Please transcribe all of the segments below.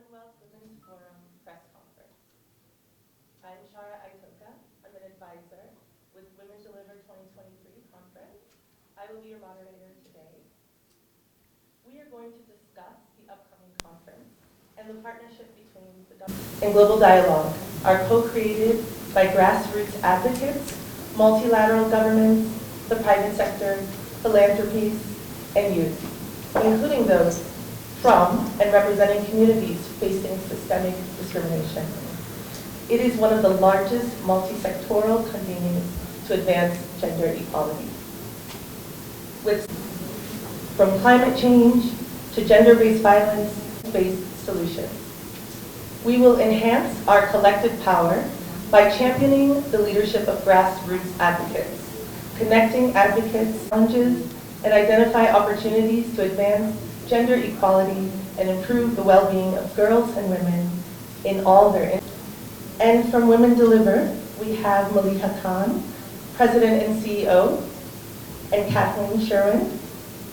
Commonwealth Women's Forum press conference. I'm Shara Aitoka. I'm an advisor with Women Deliver 2023 conference. I will be your moderator today. We are going to discuss the upcoming conference and the partnership between the government and global dialogue are co-created by grassroots advocates, multilateral governments, the private sector, philanthropies, and youth, including those from and representing communities facing systemic discrimination. It is one of the largest multi-sectoral convenings to advance gender equality. From climate change to gender-based violence-based solutions. We will enhance our collective power by championing the leadership of grassroots advocates, connecting advocates' challenges, and identify opportunities to advance gender equality and improve the well-being of girls and women in all their. And from Women Deliver, we have Maliha Khan, President and CEO, and Kathleen Sherwin,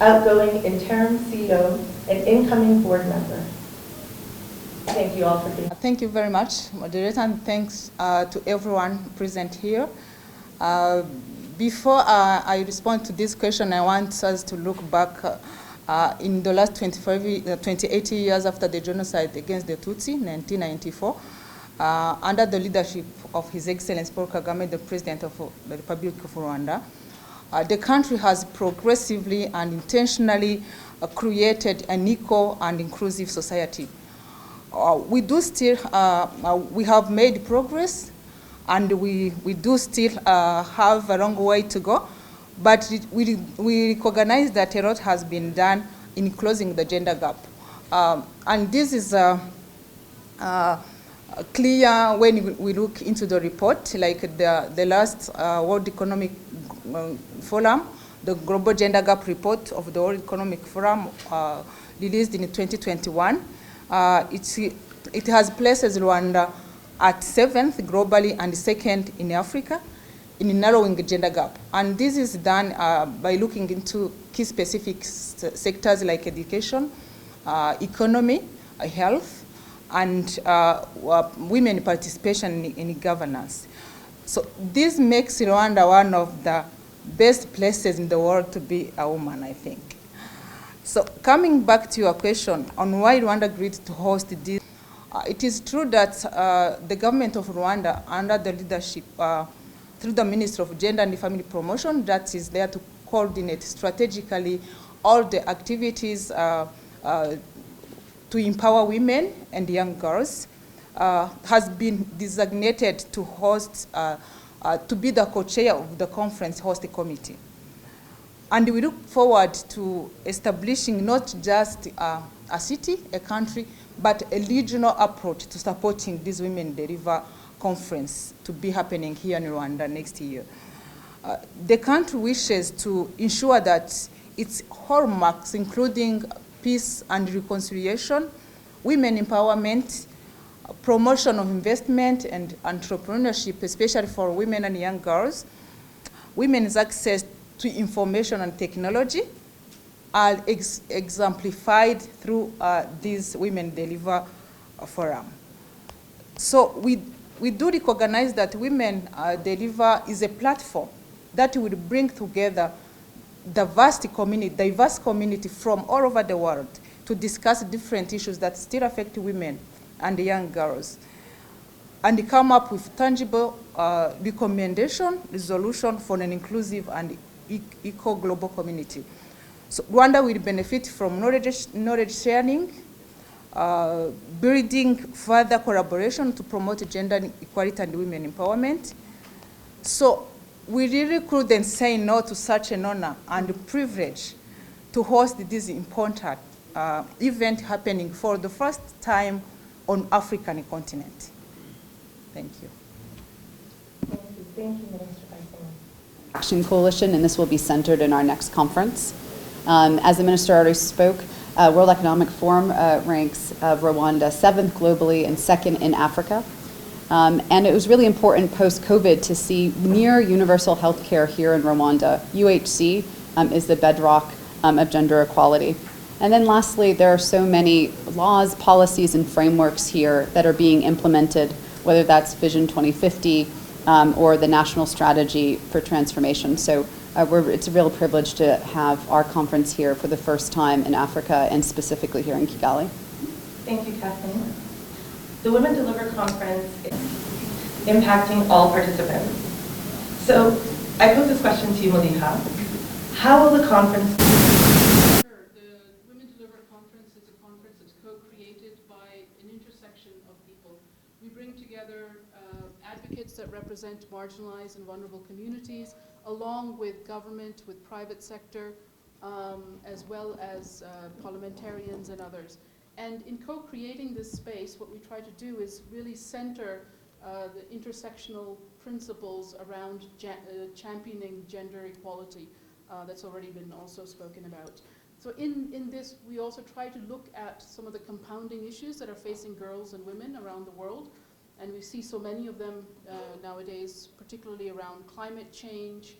outgoing interim CEO and incoming board member. Thank you all for being here. Thank you very much, moderator, and thanks to everyone present here. Before I respond to this question, I want us to look back in the last 28 years after the genocide against the Tutsi, 1994, under the leadership of His Excellency Paul Kagame, the President of the Republic of Rwanda. The country has progressively and intentionally created an equal and inclusive society. We have made progress, and we do still have a long way to go, but we recognize that a lot has been done in closing the gender gap. And this is clear when we look into the report, like the last World Economic Forum, the Global Gender Gap Report of the World Economic Forum released in 2021. It has places Rwanda at 7th globally and 2nd in Africa in narrowing the gender gap. And this is done by looking into key specific sectors like education, economy, health, and women participation in governance. So this makes Rwanda one of the best places in the world to be a woman, I think. So coming back to your question on why Rwanda agreed to host this, it is true that the government of Rwanda, under the leadership through the Ministry of Gender and Family Promotion, that is there to coordinate strategically all the activities to empower women and young girls, has been designated to host, to be the co-chair of the conference host committee. And we look forward to establishing not just a city, a country, but a regional approach to supporting this Women Deliver conference to be happening here in Rwanda next year. The country wishes to ensure that its hallmarks, including peace and reconciliation, women empowerment, promotion of investment and entrepreneurship, especially for women and young girls, women's access to information and technology, are exemplified through this Women Deliver Forum. So we do recognize that Women Deliver is a platform that will bring together the diverse community from all over the world to discuss different issues that still affect women and young girls, and come up with tangible recommendation, resolution for an inclusive and equal global community. So Rwanda will benefit from knowledge sharing, building further collaboration to promote gender equality and women empowerment. So we really couldn't say no to such an honor and privilege to host this important event happening for the first time on African continent. Thank you. Thank you, Minister Action Coalition, and this will be centered in our next conference. As the minister already spoke, World Economic Forum ranks Rwanda 7th globally and 2nd in Africa. And it was really important post-COVID to see near universal health care here in Rwanda. UHC is the bedrock of gender equality. And then lastly, there are so many laws, policies, and frameworks here that are being implemented, whether that's Vision 2050 or the National Strategy for Transformation. So it's a real privilege to have our conference here for the first time in Africa, and specifically here in Kigali. Thank you, Kathleen. The Women Deliver Conference is impacting all participants. So I pose this question to you, Maliha. How will the conference... Sure. The Women Deliver Conference is a conference that's co-created by an intersection of people. We bring together advocates that represent marginalized and vulnerable communities, along with government, with private sector, as well as parliamentarians and others. And in co-creating this space, what we try to do is really center the intersectional principles around championing gender equality that's already been also spoken about. So in this, we also try to look at some of the compounding issues that are facing girls and women around the world. And we see so many of them nowadays, particularly around climate change,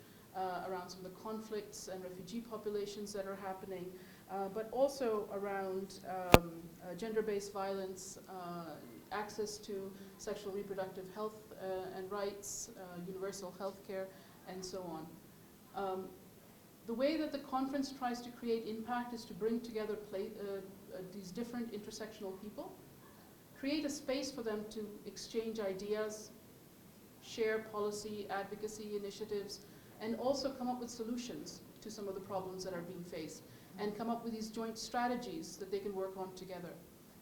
around some of the conflicts and refugee populations that are happening, but also around gender-based violence, access to sexual reproductive health and rights, universal health care, and so on. The way that the conference tries to create impact is to bring together these different intersectional people, create a space for them to exchange ideas, share policy, advocacy initiatives, and also come up with solutions to some of the problems that are being faced, and come up with these joint strategies that they can work on together.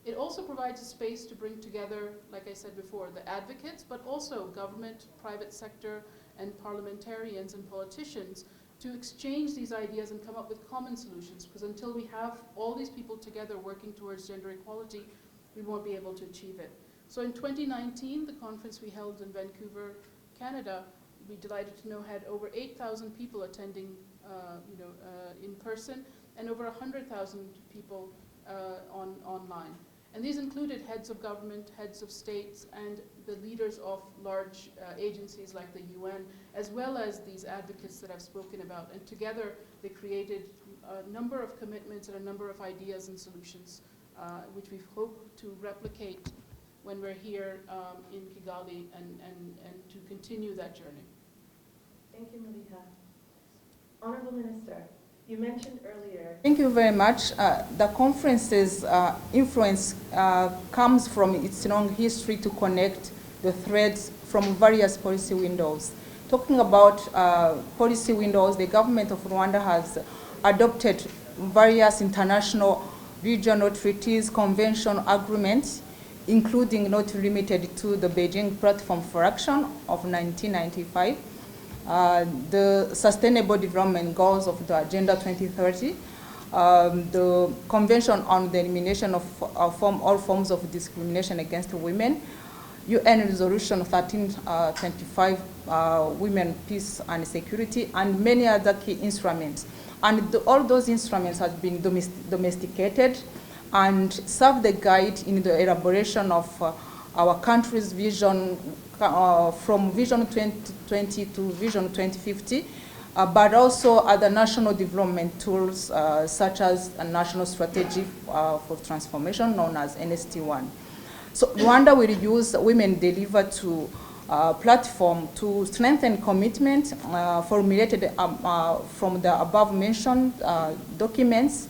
It also provides a space to bring together, like I said before, the advocates, but also government, private sector, and parliamentarians and politicians to exchange these ideas and come up with common solutions, because until we have all these people together working towards gender equality, we won't be able to achieve it. So in 2019, the conference we held in Vancouver, Canada, we delighted to know had over 8,000 people attending in person, and over 100,000 people online. And these included heads of government, heads of states, and the leaders of large agencies like the UN, as well as these advocates that I've spoken about. And together they created a number of commitments and a number of ideas and solutions, which we hope to replicate when we're here in Kigali and to continue that journey. Thank you, Maliha. Honorable Minister, you mentioned earlier... Thank you very much. The conference's influence comes from its long history to connect the threads from various policy windows. Talking about policy windows, the government of Rwanda has adopted various international regional treaties, convention agreements, including not limited to the Beijing Platform for Action of 1995, the Sustainable Development Goals of the Agenda 2030, the Convention on the Elimination of all forms of discrimination against women, UN Resolution 1325, Women, Peace and Security, and many other key instruments. And all those instruments have been domesticated and serve the guide in the elaboration of our country's vision from Vision 2020 to Vision 2050, but also other national development tools such as a National Strategy for Transformation known as NST1. So Rwanda will use Women Deliver to platform to strengthen commitment formulated from the above-mentioned documents,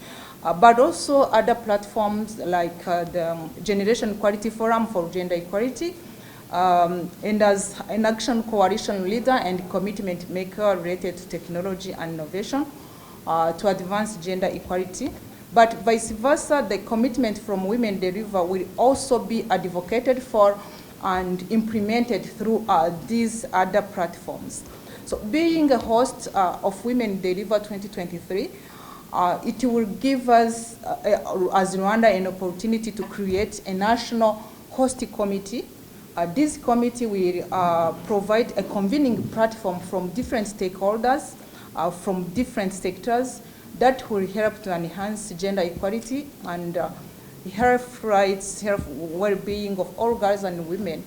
but also other platforms like the Generation Equality Forum for Gender Equality, and as an action coalition leader and commitment maker related to technology and innovation to advance gender equality. But vice versa, the commitment from Women Deliver will also be advocated for and implemented through these other platforms. So being a host of Women Deliver 2023, it will give us, as Rwanda, an opportunity to create a national host committee. This committee will provide a convening platform from different stakeholders, from different sectors, that will help to enhance gender equality and health rights, health well-being of all girls and women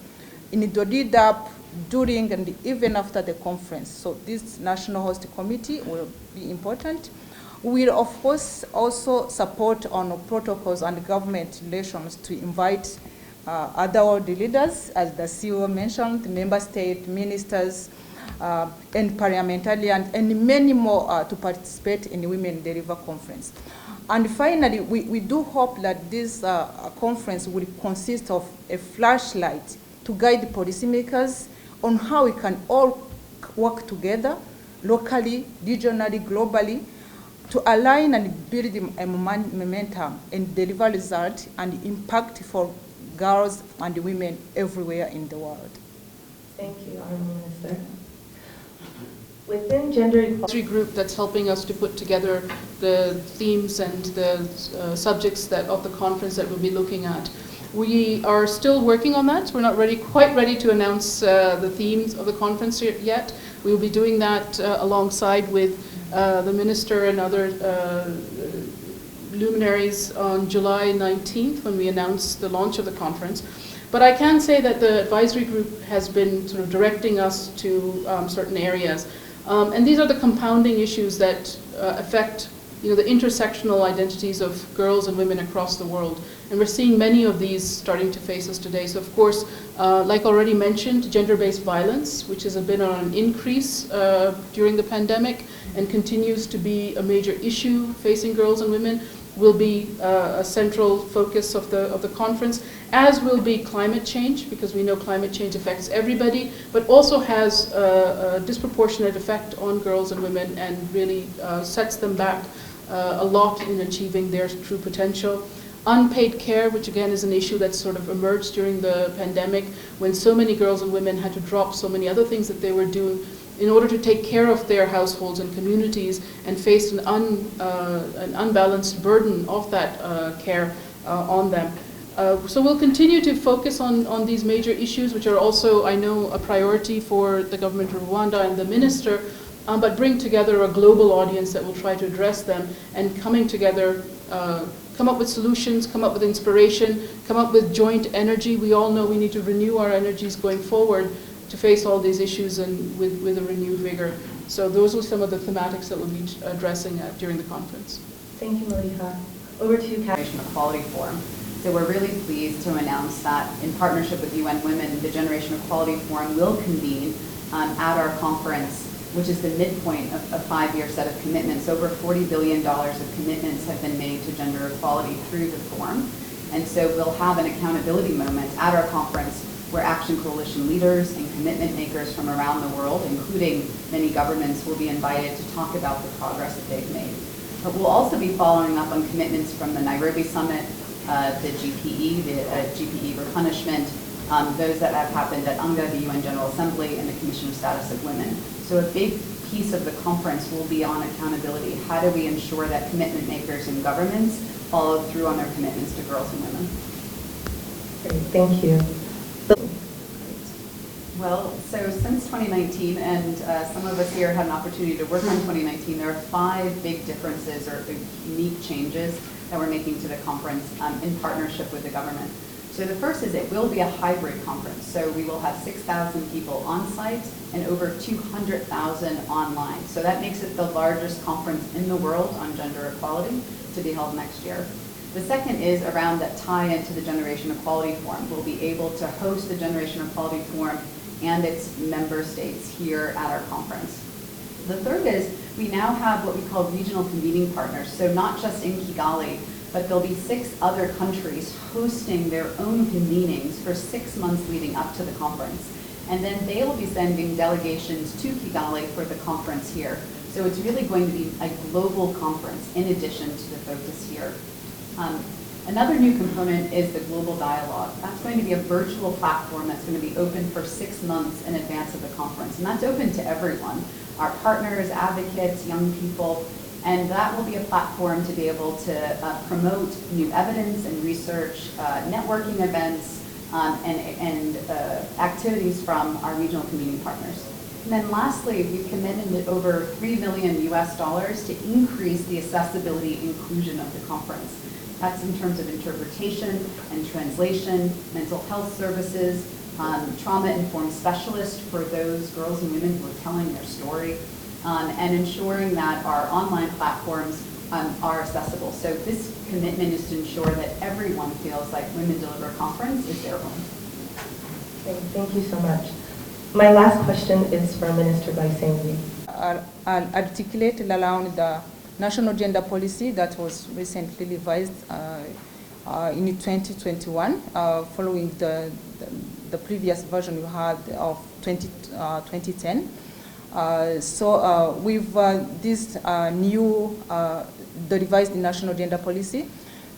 in the lead up, during, and even after the conference. So this National Host Committee will be important. We will, of course, also support on protocols and government relations to invite other world leaders, as the CEO mentioned, member state ministers, and parliamentarians, and many more to participate in the Women Deliver Conference. And finally, we do hope that this conference will consist of a flashlight to guide policymakers on how we can all work together, locally, regionally, globally, to align and build a momentum and deliver results and impact for girls and women everywhere in the world. Thank you, Honourable Minister. Within gender equality Group that's helping us to put together the themes and the subjects of the conference that we'll be looking at. We are still working on that. We're not quite ready to announce the themes of the conference yet. We will be doing that alongside with the Minister and other luminaries on July 19th when we announce the launch of the conference. But I can say that the advisory group has been sort of directing us to certain areas. And these are the compounding issues that affect the intersectional identities of girls and women across the world. And we're seeing many of these starting to face us today. So of course, like already mentioned, gender-based violence, which has been on an increase during the pandemic and continues to be a major issue facing girls and women, will be a central focus of the conference, as will be climate change, because we know climate change affects everybody, but also has a disproportionate effect on girls and women and really sets them back a lot in achieving their true potential. Unpaid care, which again is an issue that sort of emerged during the pandemic when so many girls and women had to drop so many other things that they were doing in order to take care of their households and communities, and faced an unbalanced burden of that care on them. So we'll continue to focus on these major issues, which are also, I know, a priority for the government of Rwanda and the minister, but bring together a global audience that will try to address them, and coming together, come up with solutions, come up with inspiration, come up with joint energy. We all know we need to renew our energies going forward to face all these issues and with a renewed vigor. So those are some of the thematics that we'll be addressing during the conference. Thank you, Malika. Over to you, Generation Equality Forum. So we're really pleased to announce that in partnership with UN Women, the Generation Equality Forum will convene at our conference, which is the midpoint of a 5-year set of commitments. Over $40 billion of commitments have been made to gender equality through the forum. And so we'll have an accountability moment at our conference where Action Coalition leaders and commitment makers from around the world, including many governments, will be invited to talk about the progress that they've made. But we'll also be following up on commitments from the Nairobi Summit, the GPE, the GPE replenishment, those that have happened at UNGA, the UN General Assembly, and the Commission of Status of Women. So a big piece of the conference will be on accountability. How do we ensure that commitment makers and governments follow through on their commitments to girls and women? Great, thank you. Well, so since 2019, and some of us here had an opportunity to work on 2019, there are 5 big differences or unique changes that we're making to the conference in partnership with the government. So the first is it will be a hybrid conference. So we will have 6,000 people on site and over 200,000 online. So that makes it the largest conference in the world on gender equality to be held next year. The second is around that tie into the Generation Equality Forum. We'll be able to host the Generation Equality Forum and its member states here at our conference. The third is we now have what we call regional convening partners. So not just in Kigali, but there'll be 6 other countries hosting their own convenings for 6 months leading up to the conference. And then they will be sending delegations to Kigali for the conference here. So it's really going to be a global conference in addition to the focus here. Another new component is the global dialogue. That's going to be a virtual platform that's going to be open for 6 months in advance of the conference. And that's open to everyone, our partners, advocates, young people. And that will be a platform to be able to promote new evidence and research, networking events, and activities from our regional convening partners. And then lastly, we've committed over $3 million to increase the accessibility inclusion of the conference. That's in terms of interpretation and translation, mental health services, trauma-informed specialists for those girls and women who are telling their story, and ensuring that our online platforms are accessible. So this commitment is to ensure that everyone feels like Women Deliver Conference is their home. Okay, thank you so much. My last question is for Minister Baisengi. I'll articulate around the national gender policy that was recently revised in 2021, following the previous version you had of 2010. With this new, the revised national gender policy,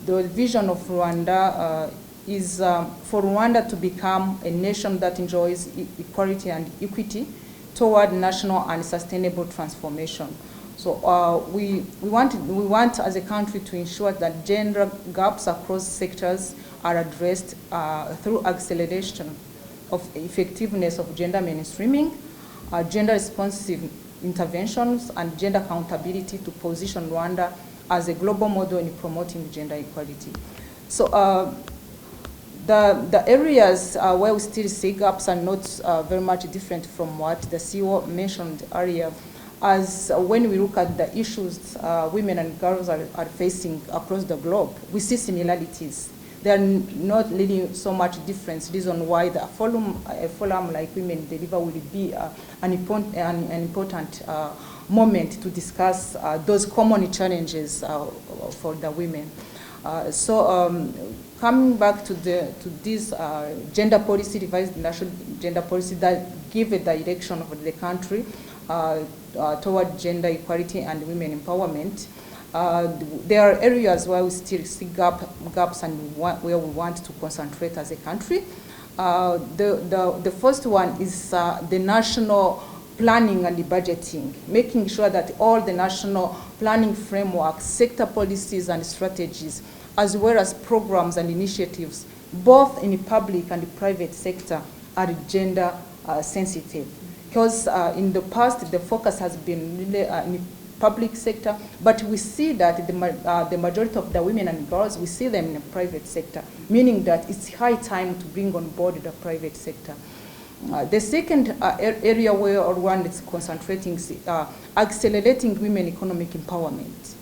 the vision of Rwanda is for Rwanda to become a nation that enjoys equality and equity toward national and sustainable transformation. So we want as a country to ensure that gender gaps across sectors are addressed through acceleration of effectiveness of gender mainstreaming, gender responsive interventions, and gender accountability to position Rwanda as a global model in promoting gender equality. So the areas where we still see gaps are not very much different from what the CEO mentioned earlier, as when we look at the issues women and girls are facing across the globe, we see similarities. There are not really so much difference. Reason why a forum like Women Deliver will be an important moment to discuss those common challenges for the women. Coming back to this gender policy, revised national gender policy that give a direction of the country toward gender equality and women empowerment, there are areas where we still see gaps and where we want to concentrate as a country. The first one is the national planning and the budgeting, making sure that all the national planning frameworks, sector policies and strategies, as well as programs and initiatives, both in the public and the private sector, are gender sensitive. Because in the past, the focus has been really in the public sector, but we see that the majority of the women and girls, we see them in the private sector, meaning that it's high time to bring on board the private sector. The second area where Rwanda is concentrating is accelerating women economic empowerment.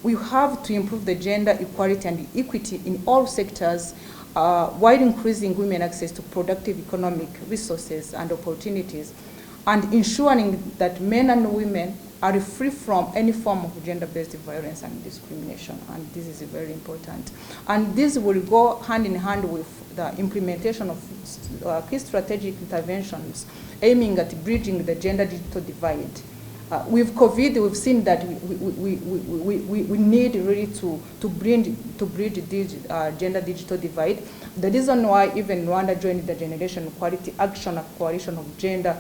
We have to improve the gender equality and equity in all sectors while increasing women access to productive economic resources and opportunities, and ensuring that men and women are free from any form of gender-based violence and discrimination, and this is very important. And this will go hand in hand with the implementation of key strategic interventions aiming at bridging the gender digital divide. With COVID, we've seen that we need really to bridge this gender digital divide. The reason why even Rwanda joined the Generation Equality Action Coalition of Gender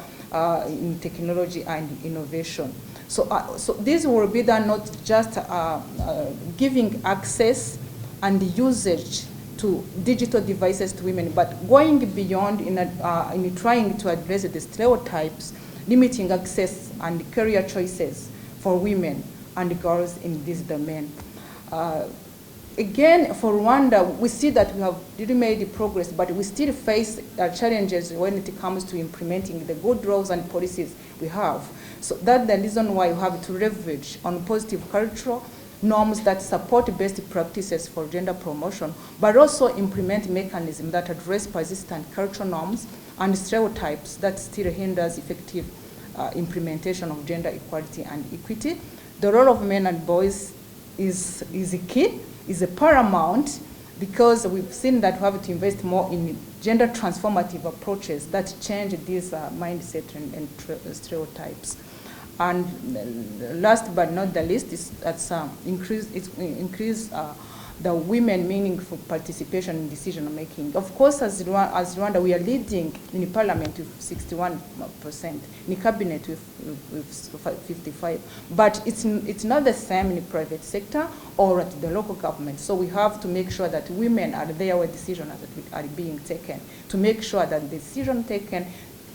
in Technology and Innovation. So this will be done not just giving access and usage to digital devices to women, but going beyond in trying to address the stereotypes limiting access and career choices for women and girls in this domain. Again, for Rwanda, we see that we have really made progress, but we still face challenges when it comes to implementing the good laws and policies we have. So that's the reason why we have to leverage on positive cultural norms that support best practices for gender promotion, but also implement mechanisms that address persistent cultural norms and stereotypes that still hinders effective implementation of gender equality and equity. The role of men and boys is key, is a paramount, because we've seen that we have to invest more in gender transformative approaches that change these mindset and stereotypes. And last but not the least is that increase the women meaningful participation in decision making. Of course, as Rwanda, we are leading in the parliament with 61%, in the cabinet with 55%. But it's not the same in the private sector or at the local government. So we have to make sure that women are there where decisions are being taken, to make sure that the decision taken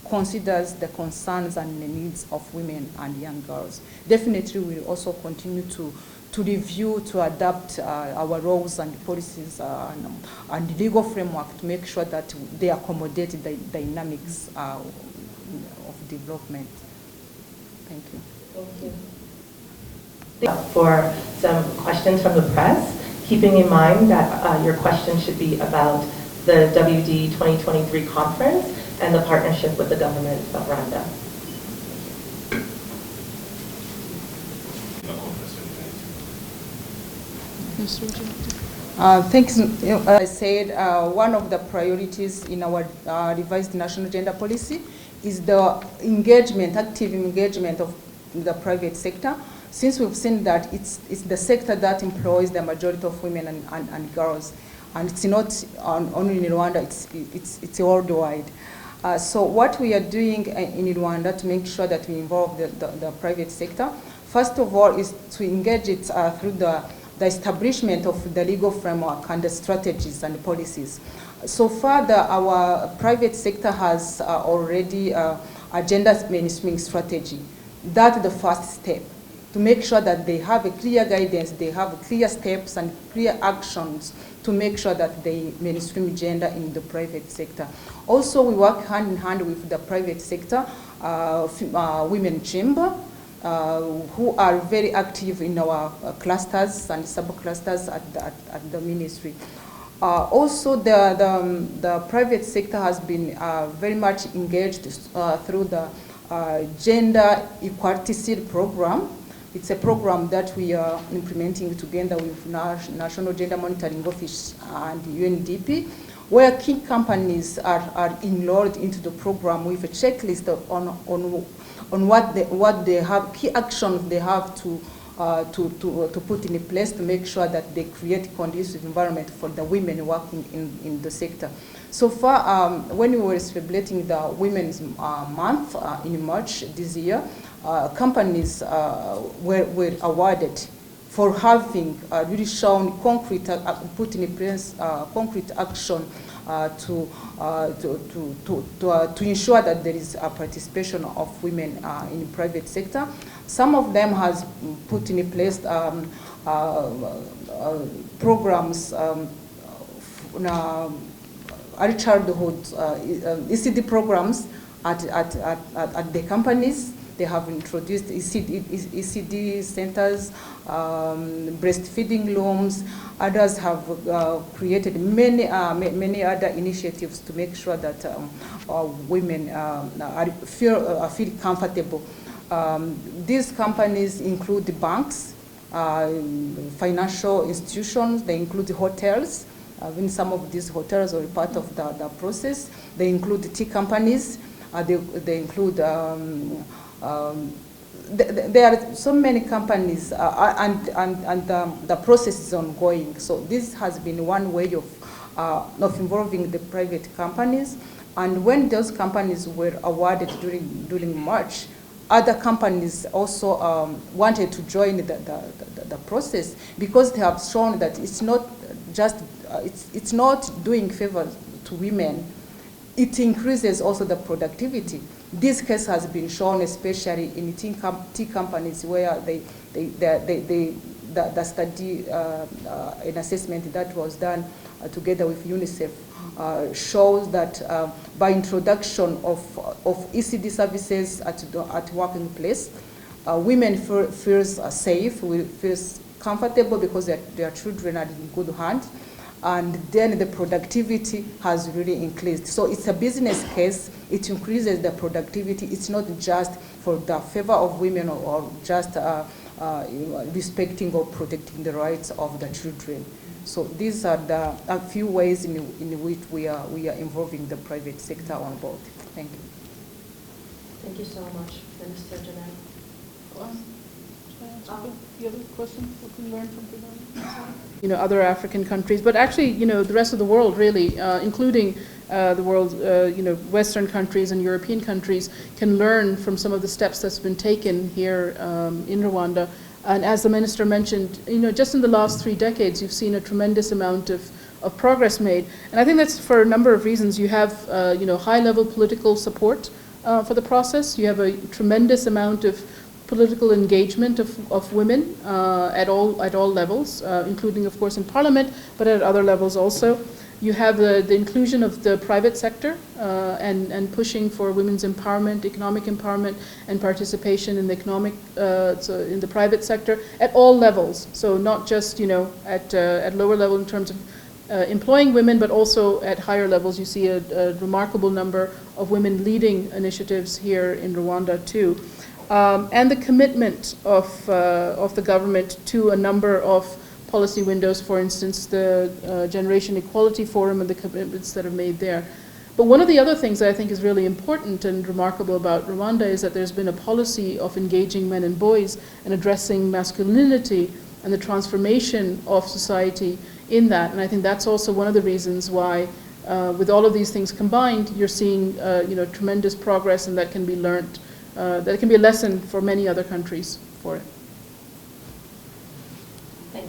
considers the concerns and the needs of women and young girls. Definitely, we will also continue to review, to adapt our laws and policies and legal framework to make sure that they accommodate the dynamics of development. Thank you. Thank you. For some questions from the press, keeping in mind that your questions should be about the WD 2023 conference and the partnership with the government of Rwanda. Thanks. I said one of the priorities in our revised national gender policy is the engagement, active engagement of the private sector, since we've seen that it's the sector that employs the majority of women and girls. And it's not only in Rwanda, it's worldwide. So what we are doing in Rwanda to make sure that we involve the private sector, first of all, is to engage it through the establishment of the legal framework and the strategies and policies. So far, our private sector has already a gender mainstreaming strategy. That's the first step, to make sure that they have a clear guidance, they have clear steps and clear actions to make sure that they mainstream gender in the private sector. Also, we work hand in hand with the private sector, women chamber, who are very active in our clusters and sub-clusters at the ministry. Also, the private sector has been very much engaged through the Gender Equality Seed Program. It's a program that we are implementing together with National Gender Monitoring Office and UNDP, where key companies are enrolled into the program with a checklist on what they have, key actions they have to put in place to make sure that they create a conducive environment for the women working in the sector. So far, when we were celebrating the Women's Month in March this year, companies were awarded for having really shown concrete, put in place concrete action to ensure that there is a participation of women in the private sector. Some of them has put in place programs, early childhood ECD programs at the companies. They have introduced ECD centers, breastfeeding rooms. Others have created many other initiatives to make sure that women feel comfortable. These companies include the banks, financial institutions. They include the hotels. When some of these hotels are part of the process, they include the tea companies. They include. There are so many companies, and the process is ongoing. So this has been one way of involving the private companies. And when those companies were awarded during March, other companies also wanted to join the process, because they have shown that it's not just it's not doing favors to women. It increases also the productivity. This case has been shown especially in tea companies, where the study, an assessment that was done together with UNICEF, shows that by introduction of ECD services at working place, women feels safe, feels comfortable because their children are in good hands, and then the productivity has really increased. So it's a business case. It increases the productivity. It's not just for the favor of women or just respecting or protecting the rights of the children. So these are a few ways in which we are involving the private sector on board. Thank you. Thank you so much, Minister Janet. The other question, what can we learn from Kigali? Other African countries, but actually, the rest of the world, really, including the world, Western countries and European countries, can learn from some of the steps that's been taken here in Rwanda. And as the minister mentioned, just in the last 3 decades, you've seen a tremendous amount of progress made. And I think that's for a number of reasons. You have, high-level political support for the process. You have a tremendous amount of political engagement of women at all levels, including, of course, in parliament, but at other levels also. You have the inclusion of the private sector and pushing for women's empowerment, economic empowerment, and participation in the so in the private sector at all levels. So not just at lower level in terms of employing women, but also at higher levels. You see a remarkable number of women leading initiatives here in Rwanda too. And the commitment of the government to a number of policy windows, for instance, the Generation Equality Forum and the commitments that are made there. But one of the other things that I think is really important and remarkable about Rwanda is that there's been a policy of engaging men and boys and addressing masculinity and the transformation of society in that. And I think that's also one of the reasons why, with all of these things combined, you're seeing tremendous progress, and that can be learned. That can be a lesson for many other countries for it.